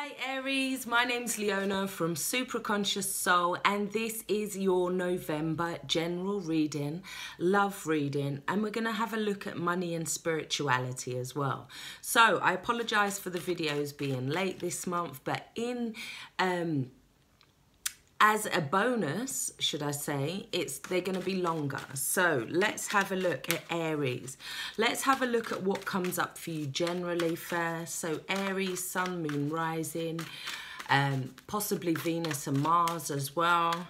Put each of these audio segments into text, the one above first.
Hi Aries, my name's Leona from Supra Conscioussoul, and this is your November general reading, love reading, and we're going to have a look at money and spirituality as well. So I apologise for the videos being late this month, but as a bonus, should I say, they're going to be longer. So let's have a look at Aries. Let's have a look at what comes up for you generally first. So Aries, Sun, Moon, Rising, possibly Venus and Mars as well.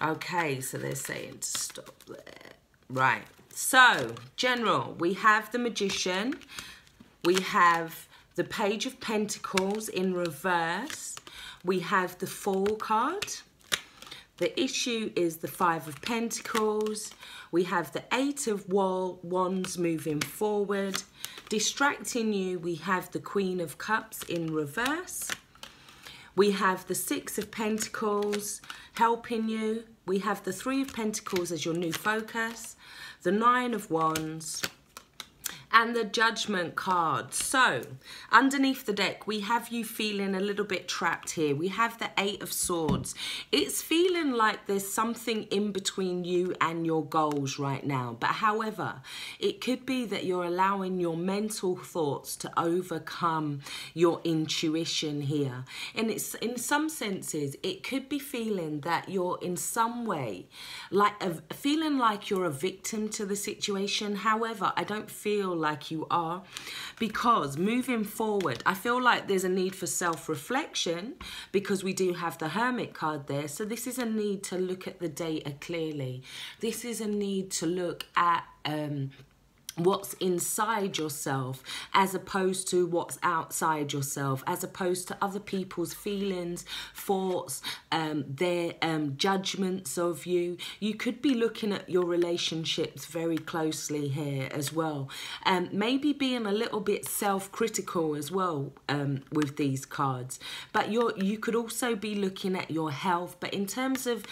Okay, so they're saying to stop there. Right, so general, we have the Magician. We have the Page of Pentacles in reverse. We have the Fool card. The issue is the Five of Pentacles. We have the Eight of Wands moving forward. Distracting you, we have the Queen of Cups in reverse. We have the Six of Pentacles helping you. We have the Three of Pentacles as your new focus. The Nine of Wands. And the Judgment card. So underneath the deck, we have you feeling a little bit trapped here. We have the Eight of Swords. It's feeling like there's something in between you and your goals right now. But however, it could be that you're allowing your mental thoughts to overcome your intuition here. And it's in some senses, it could be feeling that you're in some way like feeling like you're a victim to the situation. However, I don't feel like you are, because moving forward, I feel like there's a need for self-reflection, because we do have the Hermit card there. So this is a need to look at the data clearly. This is a need to look at what's inside yourself as opposed to what's outside yourself, as opposed to other people's feelings, thoughts, their judgments of you. You could be looking at your relationships very closely here as well, and maybe being a little bit self-critical as well with these cards. But you could also be looking at your health. But in terms of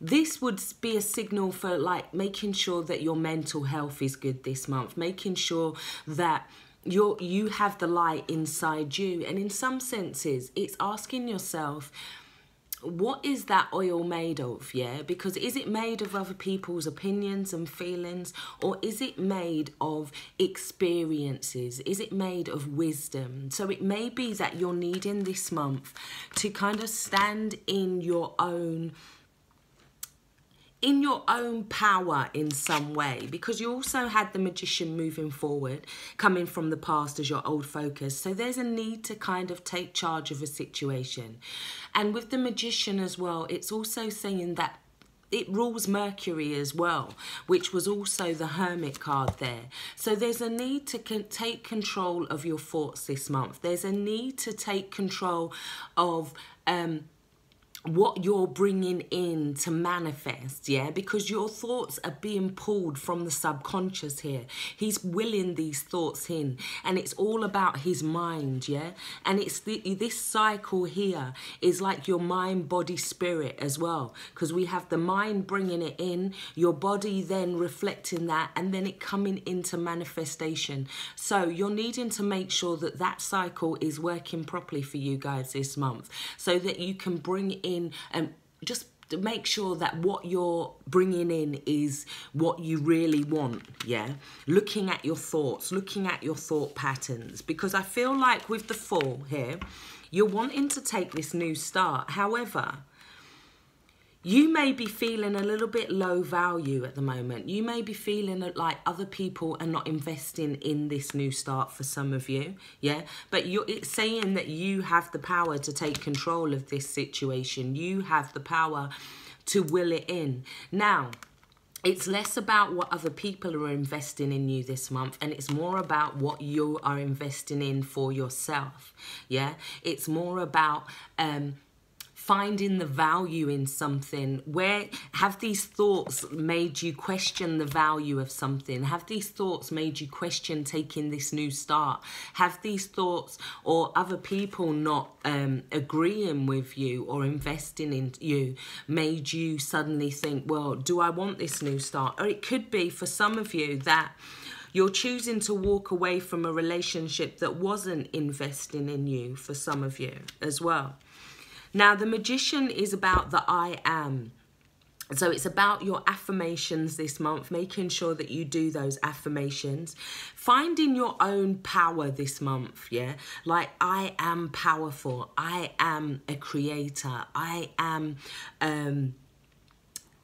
this would be a signal for like making sure that your mental health is good this month, making sure that you have the light inside you. And in some senses, it's asking yourself, what is that oil made of? Yeah, because is it made of other people's opinions and feelings, or is it made of experiences? Is it made of wisdom? So it may be that you're needing this month to kind of stand in your own power in some way, because you also had the Magician moving forward, coming from the past as your old focus. So there's a need to kind of take charge of a situation. And with the Magician as well, it's also saying that it rules Mercury as well, which was also the Hermit card there. So there's a need to take control of your thoughts this month. There's a need to take control of what you're bringing in to manifest, yeah, because your thoughts are being pulled from the subconscious here. He's willing these thoughts in, and it's all about his mind, yeah. And it's this cycle here is like your mind, body, spirit as well, because we have the mind bringing it in, your body then reflecting that, and then it coming into manifestation. So you're needing to make sure that that cycle is working properly for you guys this month, so that you can bring in and just to make sure that what you're bringing in is what you really want, yeah? Looking at your thoughts, looking at your thought patterns, because I feel like with the Fool here, you're wanting to take this new start. However, you may be feeling a little bit low value at the moment. You may be feeling like other people are not investing in this new start for some of you, yeah? But it's saying that you have the power to take control of this situation. You have the power to will it in. Now, it's less about what other people are investing in you this month, and it's more about what you are investing in for yourself, yeah? It's more about finding the value in something. Where have these thoughts made you question the value of something? Have these thoughts made you question taking this new start? Have these thoughts or other people not agreeing with you or investing in you made you suddenly think, well, do I want this new start? Or it could be for some of you that You're choosing to walk away from a relationship that wasn't investing in you for some of you as well. Now, the Magician is about the I am. So it's about your affirmations this month, making sure that you do those affirmations, finding your own power this month, yeah? Like, I am powerful, I am a creator, I am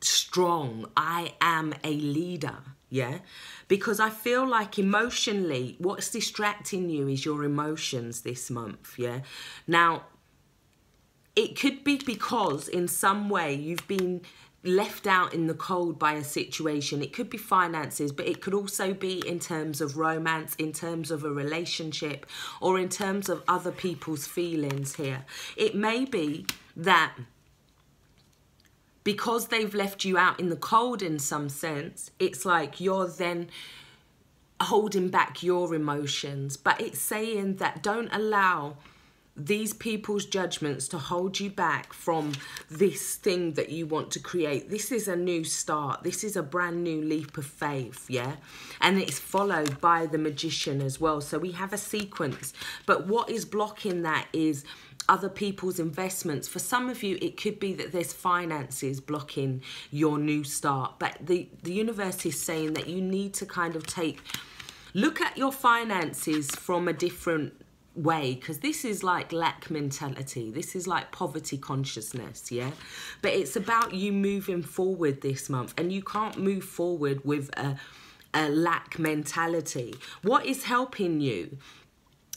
strong, I am a leader, yeah? Because I feel like emotionally, what's distracting you is your emotions this month, yeah? Now, it could be because in some way you've been left out in the cold by a situation. It could be finances, but it could also be in terms of romance, in terms of a relationship, or in terms of other people's feelings here. It may be that because they've left you out in the cold in some sense, it's like you're then holding back your emotions. But it's saying that don't allow these people's judgments to hold you back from this thing that you want to create. This is a new start. This is a brand new leap of faith, yeah? And it's followed by the Magician as well. So we have a sequence. But what is blocking that is other people's investments. For some of you, it could be that there's finances blocking your new start. But the universe is saying that you need to kind of look at your finances from a different way, because this is like lack mentality, this is like poverty consciousness, yeah? But it's about you moving forward this month, and you can't move forward with a lack mentality. What is helping you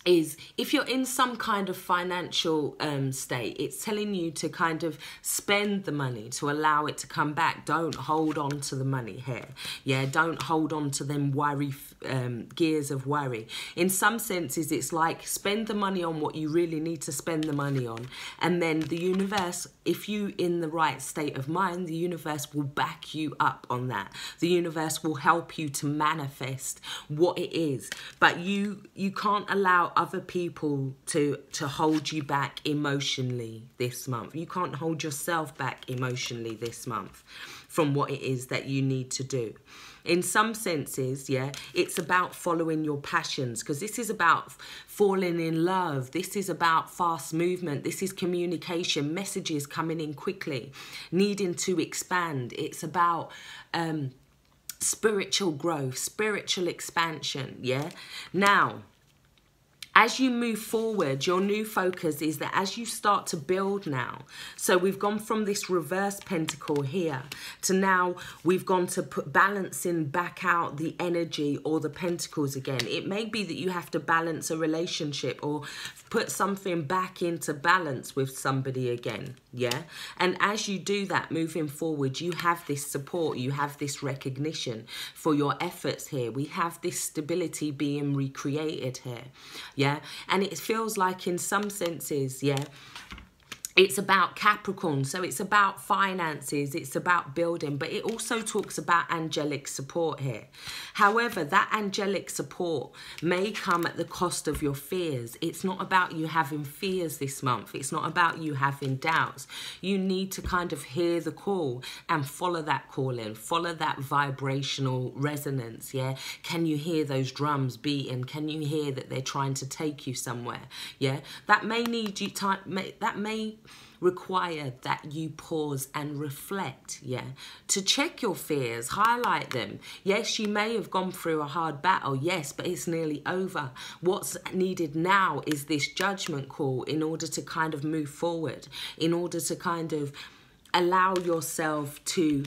is if you're in some kind of financial state, it's telling you to kind of spend the money to allow it to come back. Don't hold on to the money here. Yeah, don't hold on to them gears of worry. In some senses, it's like spend the money on what you really need to spend the money on. And then the universe, if you in the right state of mind, the universe will back you up on that. The universe will help you to manifest what it is. But you can't allow other people to hold you back emotionally this month. You can't hold yourself back emotionally this month from what it is that you need to do. In some senses, yeah, it's about following your passions, because this is about falling in love. This is about fast movement. This is communication, messages coming in quickly, needing to expand. It's about spiritual growth, spiritual expansion, yeah? Now, as you move forward, your new focus is that as you start to build now, so we've gone from this reverse pentacle here to now we've gone to balancing back out the energy or the pentacles again. It may be that you have to balance a relationship or put something back into balance with somebody again, yeah? And as you do that moving forward, you have this support, you have this recognition for your efforts here. We have this stability being recreated here, yeah? And it feels like in some senses, yeah, it's about Capricorn, so it's about finances, it's about building, but it also talks about angelic support here. However, that angelic support may come at the cost of your fears. It's not about you having fears this month. It's not about you having doubts. You need to kind of hear the call and follow that calling, follow that vibrational resonance, yeah? Can you hear those drums beating? Can you hear that they're trying to take you somewhere, yeah? That may need you time, that may require that you pause and reflect, yeah, to check your fears, highlight them. Yes, you may have gone through a hard battle, yes, but it's nearly over. What's needed now is this judgment call in order to kind of move forward, in order to kind of allow yourself to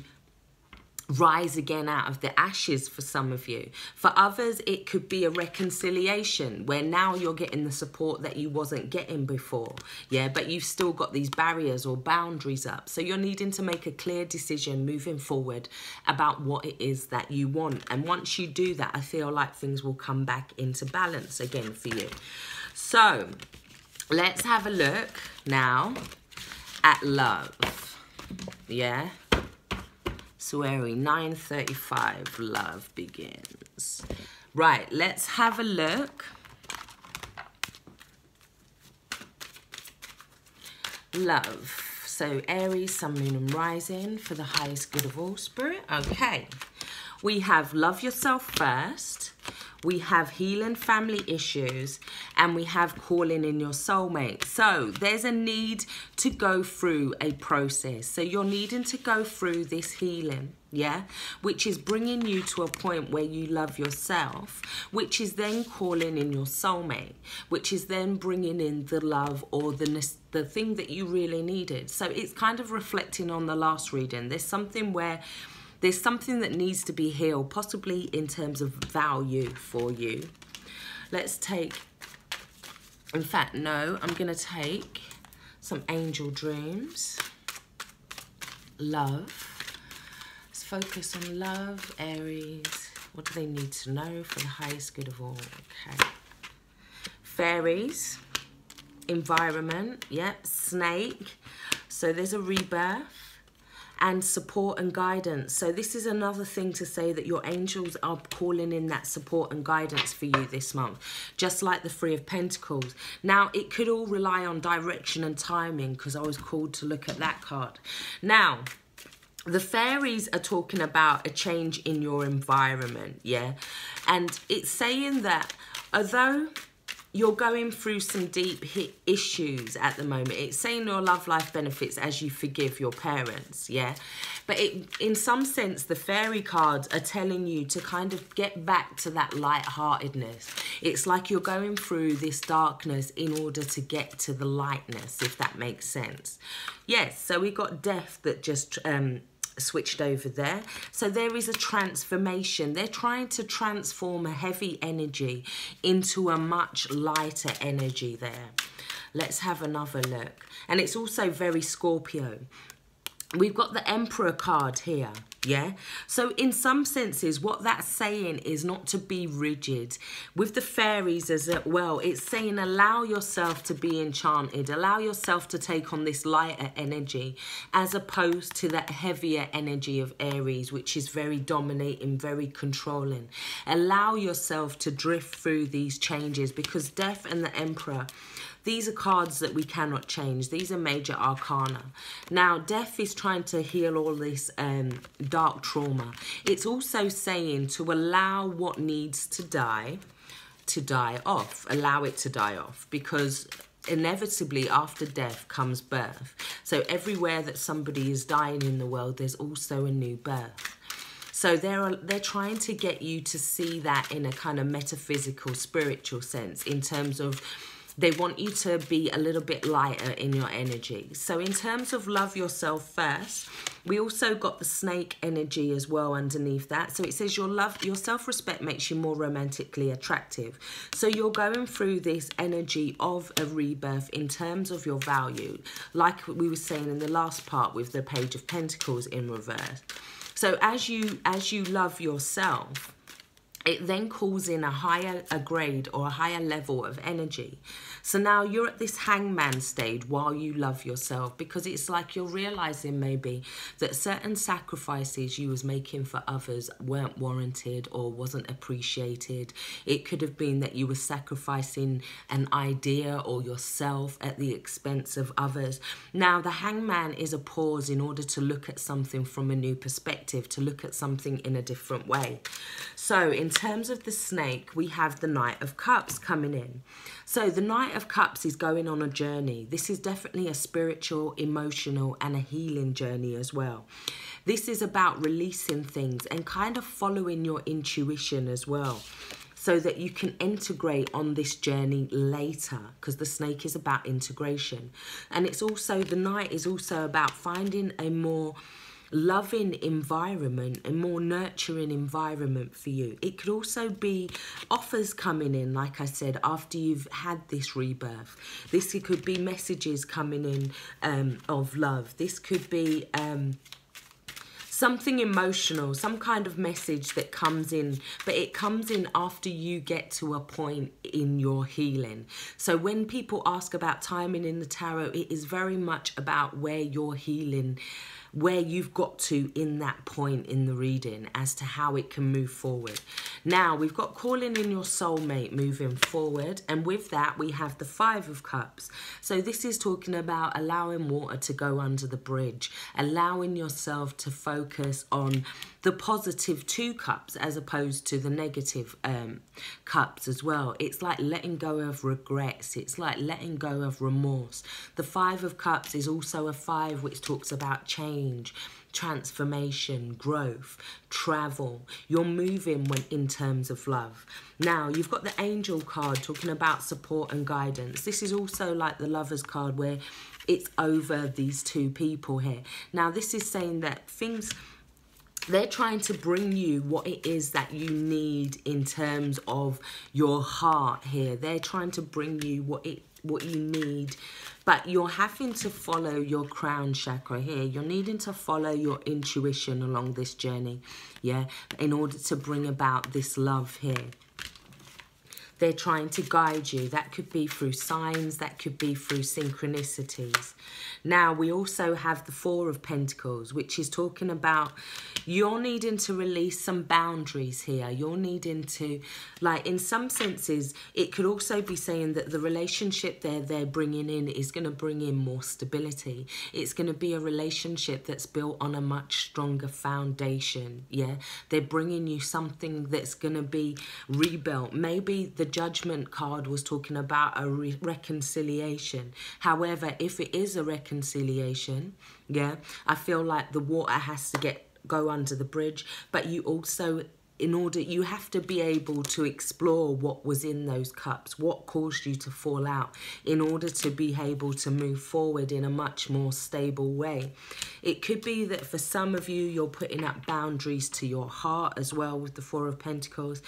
rise again out of the ashes for some of you. For others, it could be a reconciliation where now you're getting the support that you wasn't getting before, yeah, but you've still got these barriers or boundaries up. So you're needing to make a clear decision moving forward about what it is that you want. And once you do that, I feel like things will come back into balance again for you. So let's have a look now at love, yeah? So Aries, 9:35, love begins. Right, let's have a look. Love. So Aries, sun, moon and rising for the highest good of all, spirit. Okay. We have love yourself first. we have healing family issues, and we have calling in your soulmate. So there's a need to go through a process. So you're needing to go through this healing, yeah, which is bringing you to a point where you love yourself, which is then calling in your soulmate, which is then bringing in the love or the thing that you really needed. So it's kind of reflecting on the last reading. There's something that needs to be healed, possibly in terms of value for you. Let's take, in fact, no, I'm going to take some angel dreams. Love. Let's focus on love, Aries. What do they need to know for the highest good of all? Okay. Fairies. Environment. Yep. Snake. So there's a rebirth. And support and guidance. So this is another thing to say that your angels are calling in that support and guidance for you this month, just like the Three of Pentacles. Now, it could all rely on direction and timing, because I was called to look at that card. Now, the fairies are talking about a change in your environment, yeah? And it's saying that although you're going through some deep issues at the moment, it's saying your love life benefits as you forgive your parents, yeah? But in some sense, the fairy cards are telling you to kind of get back to that lightheartedness. It's like you're going through this darkness in order to get to the lightness, if that makes sense. Yes, so we got death that just switched over there. So there is a transformation. They're trying to transform a heavy energy into a much lighter energy there. Let's have another look. And it's also very Scorpio. We've got the Emperor card here, yeah? So in some senses, what that's saying is not to be rigid. With the fairies as well, it's saying allow yourself to be enchanted. Allow yourself to take on this lighter energy as opposed to that heavier energy of Aries, which is very dominating, very controlling. Allow yourself to drift through these changes, because Death and the Emperor, these are cards that we cannot change. These are major arcana. Now, Death is trying to heal all this dark trauma. It's also saying to allow what needs to die off. Allow it to die off, because inevitably after death comes birth. So everywhere that somebody is dying in the world, there's also a new birth. So they're trying to get you to see that in a kind of metaphysical, spiritual sense, in terms of they want you to be a little bit lighter in your energy. So in terms of love yourself first, we also got the snake energy as well underneath that. So it says your self-respect makes you more romantically attractive. So you're going through this energy of a rebirth in terms of your value, like we were saying in the last part with the Page of Pentacles in reverse. So as you love yourself, it then calls in a grade or a higher level of energy. So now you're at this hangman stage while you love yourself, because it's like you're realizing maybe that certain sacrifices you was making for others weren't warranted or wasn't appreciated. It could have been that you were sacrificing an idea or yourself at the expense of others. Now the hangman is a pause in order to look at something from a new perspective, to look at something in a different way. So in terms of the snake, we have the Knight of Cups coming in. So the Knight of Cups is going on a journey. This is definitely a spiritual, emotional, and a healing journey as well. This is about releasing things and kind of following your intuition as well, so that you can integrate on this journey later, because the snake is about integration. And it's also, the Knight is also about finding a more loving environment, a more nurturing environment for you. It could also be offers coming in, like I said, after you've had this rebirth. This could be messages coming in of love. This could be something emotional, some kind of message that comes in, but it comes in after you get to a point in your healing. So when people ask about timing in the tarot, it is very much about where your healing where you've got to in that point in the reading as to how it can move forward. Now, we've got calling in your soulmate moving forward. And with that, we have the 5 of Cups. So this is talking about allowing water to go under the bridge, allowing yourself to focus on the positive 2 cups as opposed to the negative cups as well. It's like letting go of regrets. It's like letting go of remorse. The 5 of Cups is also a 5 which talks about change, transformation, growth, travel. You're moving when in terms of love. Now, you've got the Angel card talking about support and guidance. This is also like the Lovers card where it's over these 2 people here. Now, this is saying that they're trying to bring you what it is that you need in terms of your heart here. They're trying to bring you what you need, but you're having to follow your crown chakra here. You're needing to follow your intuition along this journey, yeah, in order to bring about this love here. They're trying to guide you. That could be through signs. That could be through synchronicities. Now, we also have the 4 of Pentacles, which is talking about you're needing to release some boundaries here. You're needing to, like, in some senses, it could also be saying that the relationship they're bringing in is going to bring in more stability. It's going to be a relationship that's built on a much stronger foundation, yeah? They're bringing you something that's going to be rebuilt. Maybe the Judgment card was talking about a reconciliation. However, if it is a reconciliation, yeah, I feel like the water has to go under the bridge, but you also, you have to be able to explore what was in those cups, what caused you to fall out, in order to be able to move forward in a much more stable way. It could be that for some of you, you're putting up boundaries to your heart as well with the 4 of Pentacles.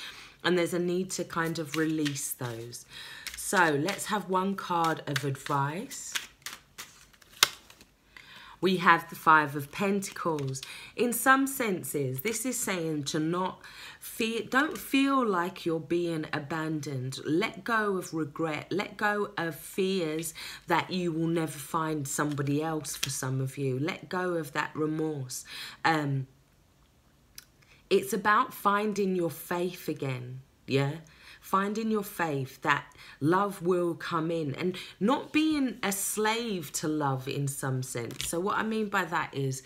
And there's a need to kind of release those. So let's have one card of advice. We have the 5 of Pentacles. In some senses, this is saying to don't feel like you're being abandoned. Let go of regret. Let go of fears that you will never find somebody else for some of you. Let go of that remorse. It's about finding your faith again, yeah? Finding your faith that love will come in and not being a slave to love in some sense. So what I mean by that is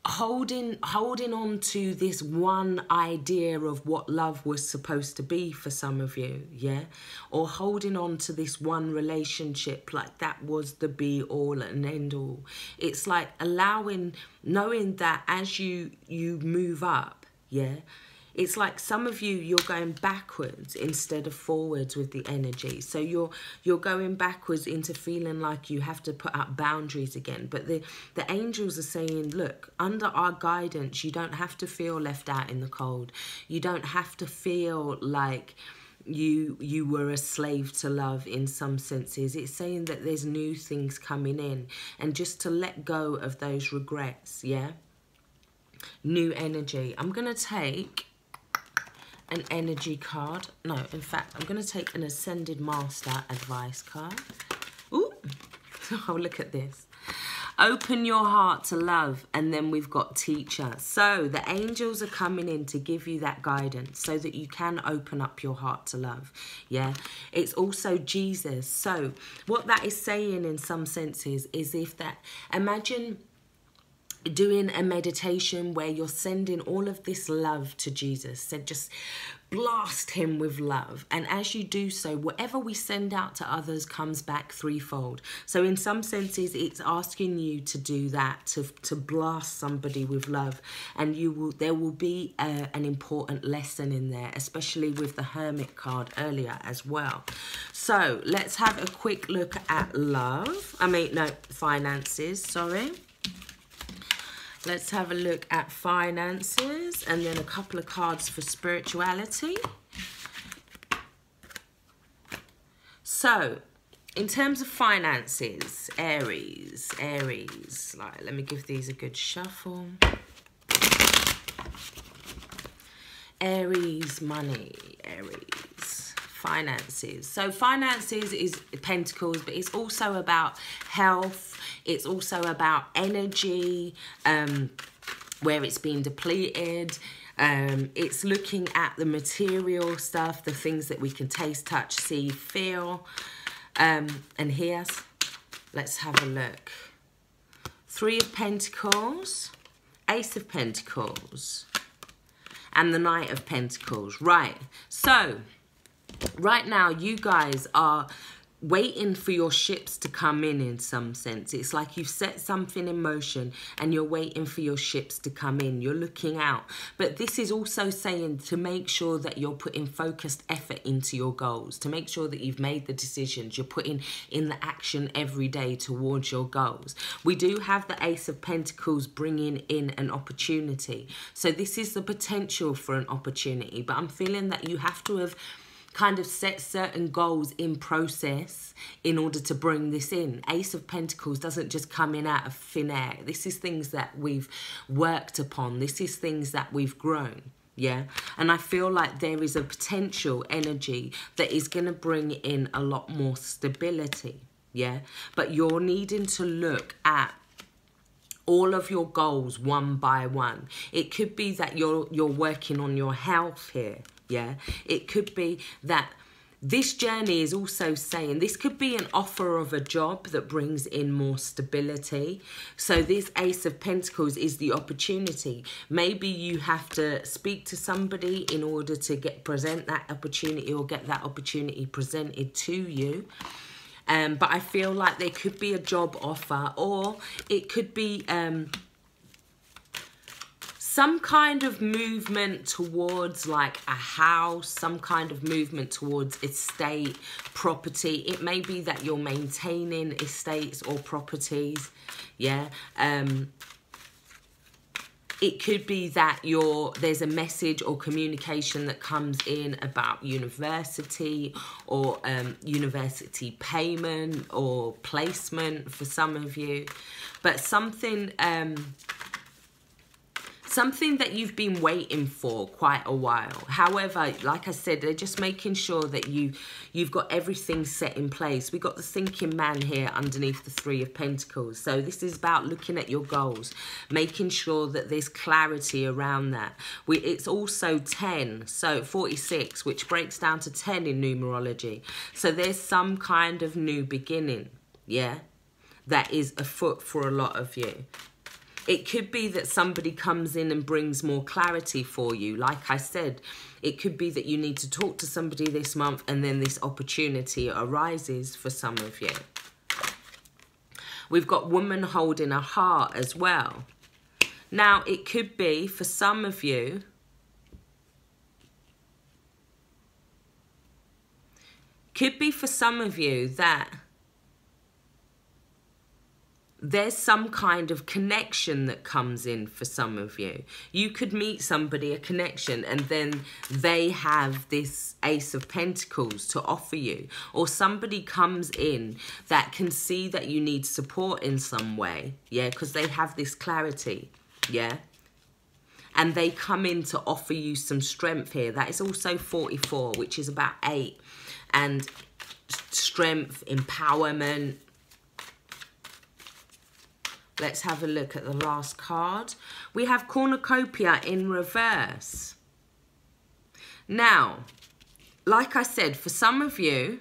holding on to this one idea of what love was supposed to be for some of you, yeah? Or holding on to this one relationship like that was the be all and end all. It's like knowing that as you move up, yeah? It's like some of you're going backwards instead of forwards with the energy. So you're going backwards into feeling like you have to put up boundaries again. But the angels are saying, look, under our guidance, you don't have to feel left out in the cold. You don't have to feel like you were a slave to love in some senses. It's saying that there's new things coming in, and just to let go of those regrets, yeah? New energy. I'm going to take an energy card. No, in fact, I'm going to take an Ascended Master advice card. Ooh, oh, look at this. Open your heart to love, and then we've got Teacher. So the angels are coming in to give you that guidance so that you can open up your heart to love, yeah? It's also Jesus. So what that is saying in some senses is imagine doing a meditation where you're sending all of this love to Jesus. So just blast him with love. And as you do so, whatever we send out to others comes back threefold. So in some senses, it's asking you to do that, to blast somebody with love. And there will be an important lesson in there, especially with the Hermit card earlier as well. So let's have a quick look at love. Finances, sorry. Let's have a look at finances, and then a couple of cards for spirituality. So, in terms of finances, Aries, let me give these a good shuffle. Aries, money, Aries, finances. So finances is Pentacles, but it's also about health. It's also about energy, where it's been depleted. It's looking at the material stuff, the things that we can taste, touch, see, feel, and hear. Let's have a look. Three of Pentacles, Ace of Pentacles, and the Knight of Pentacles. Right, so right now you guys are waiting for your ships to come in some sense. It's like you've set something in motion and you're waiting for your ships to come in. You're looking out. But this is also saying to make sure that you're putting focused effort into your goals, to make sure that you've made the decisions. You're putting in the action every day towards your goals. We do have the Ace of Pentacles bringing in an opportunity. So this is the potential for an opportunity. But I'm feeling that you have to have kind of set certain goals in process in order to bring this in. Ace of Pentacles doesn't just come in out of thin air. This is things that we've worked upon. This is things that we've grown. Yeah. And I feel like there is a potential energy that is going to bring in a lot more stability. Yeah. But you're needing to look at all of your goals one by one. It could be that you're working on your health here. Yeah, it could be that this journey is also saying this could be an offer of a job that brings in more stability. So this Ace of Pentacles is the opportunity. Maybe you have to speak to somebody in order to present that opportunity or get that opportunity presented to you. But I feel like there could be a job offer, or it could be some kind of movement towards like a house, some kind of movement towards estate, property. It may be that you're maintaining estates or properties. Yeah. It could be that there's a message or communication that comes in about university or university payment or placement for some of you. But something that you've been waiting for quite a while. However, like I said, they're just making sure that you've got everything set in place. We got the thinking man here underneath the Three of Pentacles. So this is about looking at your goals, making sure that there's clarity around that. It's also 10, so 46, which breaks down to 10 in numerology. So there's some kind of new beginning, yeah, that is afoot for a lot of you. It could be that somebody comes in and brings more clarity for you. Like I said, it could be that you need to talk to somebody this month and then this opportunity arises for some of you. We've got woman holding a heart as well. Now, it could be for some of you, that there's some kind of connection that comes in for some of you. You could meet somebody, a connection, and then they have this Ace of Pentacles to offer you. Or somebody comes in that can see that you need support in some way, yeah, because they have this clarity, yeah. And they come in to offer you some strength here. That is also 44, which is about 8. And strength, empowerment. Let's have a look at the last card. We have Cornucopia in reverse. Now, like I said, for some of you,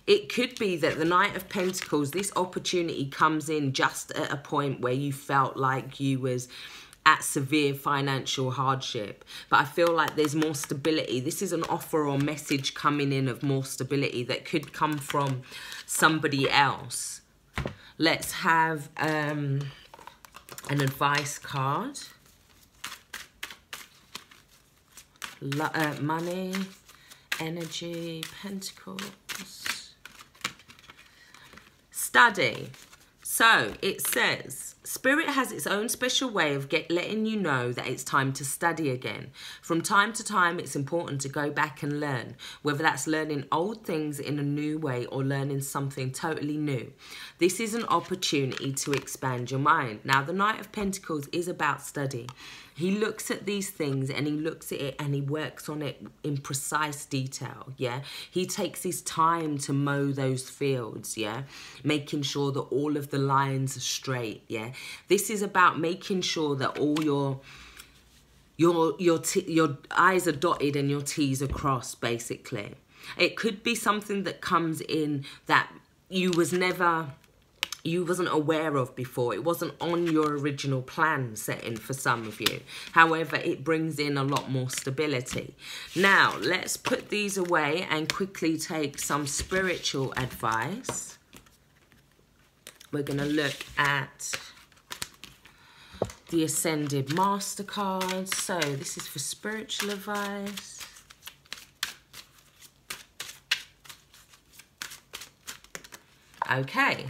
it could be that the Knight of Pentacles, this opportunity comes in just at a point where you felt like you was at severe financial hardship. But I feel like there's more stability. This is an offer or message coming in of more stability that could come from somebody else. Let's have an advice card. Money, energy, pentacles. Study. So it says, Spirit has its own special way of letting you know that it's time to study again. From time to time, it's important to go back and learn, whether that's learning old things in a new way or learning something totally new. This is an opportunity to expand your mind. Now, the Knight of Pentacles is about study. He looks at these things and he looks at it and he works on it in precise detail, yeah? He takes his time to mow those fields, yeah? Making sure that all of the lines are straight, yeah? This is about making sure that all your I's are dotted and your T's are crossed, basically. It could be something that comes in that you wasn't aware of before. It wasn't on your original plan setting for some of you. However, it brings in a lot more stability. Now, let's put these away and quickly take some spiritual advice. We're going to look at the Ascended Master cards. So, this is for spiritual advice. Okay.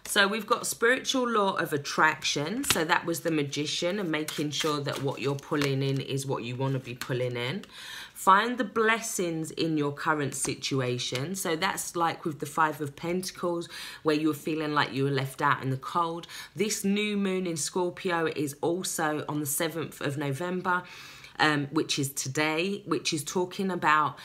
So we've got spiritual law of attraction. So that was the Magician and making sure that what you're pulling in is what you want to be pulling in. Find the blessings in your current situation. So that's like with the Five of Pentacles, where you were feeling like you were left out in the cold. This new moon in Scorpio is also on the 7th of November, which is today, which is talking about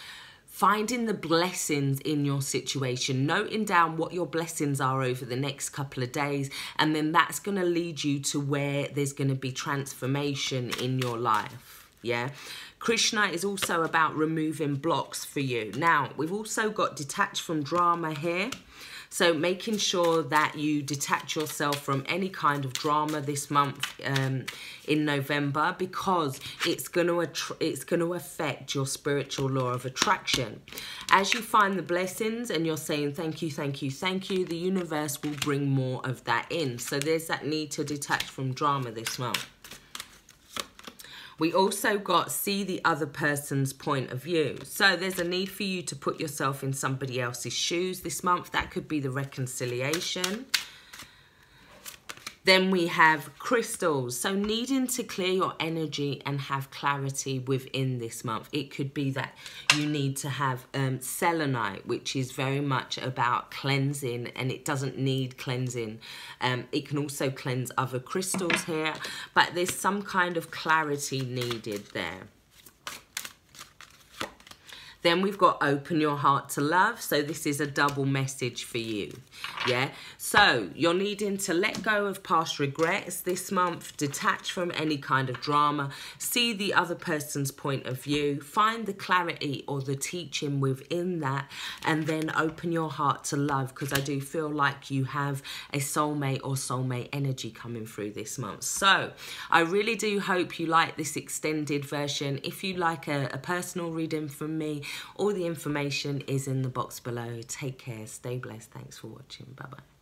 finding the blessings in your situation, noting down what your blessings are over the next couple of days, and then that's going to lead you to where there's going to be transformation in your life, yeah? Krishna is also about removing blocks for you. Now, we've also got detached from drama here. So making sure that you detach yourself from any kind of drama this month in November, because it's going to affect your spiritual law of attraction. As you find the blessings and you're saying thank you, thank you, thank you, the universe will bring more of that in. So there's that need to detach from drama this month. We also got see the other person's point of view. So there's a need for you to put yourself in somebody else's shoes this month. That could be the reconciliation. Then we have crystals. So needing to clear your energy and have clarity within this month. It could be that you need to have selenite, which is very much about cleansing, and it doesn't need cleansing. It can also cleanse other crystals here, but there's some kind of clarity needed there. Then we've got open your heart to love. So this is a double message for you. Yeah. So you're needing to let go of past regrets this month, detach from any kind of drama, see the other person's point of view, find the clarity or the teaching within that, and then open your heart to love, because I do feel like you have a soulmate or soulmate energy coming through this month. So I really do hope you like this extended version. If you like a personal reading from me, all the information is in the box below. Take care, stay blessed. Thanks for watching. Bye bye.